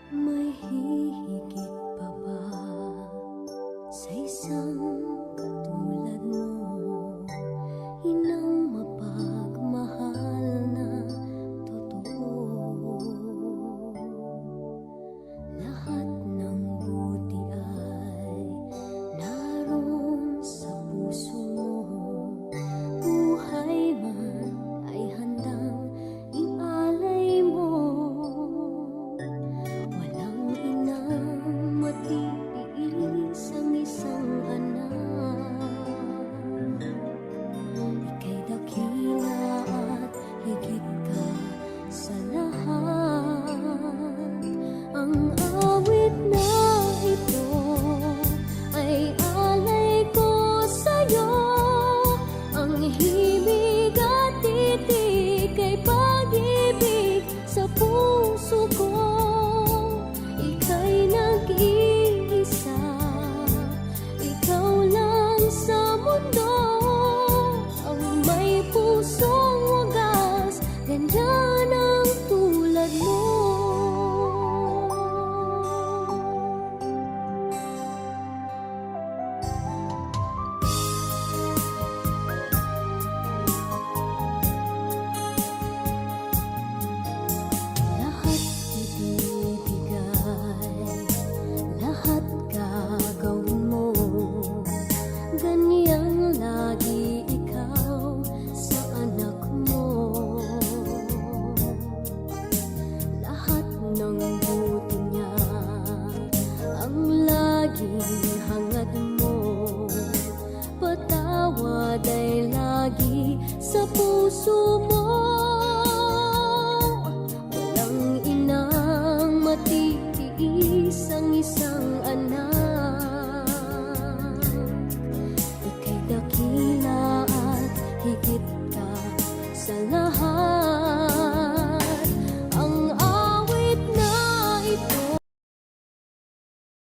May hihigit pa ba sa isang katulad mo? Inang mapagmahal na totoo. Lahat ng buti ay naroon sa puso mo. Buhay man ay handang ialay mo. Walang inang matiis ang isang anak. Ika'y dakila at higit ka sa lahat. Ang awit na ito ay alay ko sa'yo. Ang himig at titik ay pag-ibig sa puso ko. Ika'y nag-iisa, ikaw lang sa mundo. Ang may pusong wagas, ganyan ang tulad mo. Lahat ibibigay, lahat gagawin mo. Ganyang lagi ikaw sa anak mo. Lahat ng buti niya ang laging hangad mo. Patawad ay lagi sa puso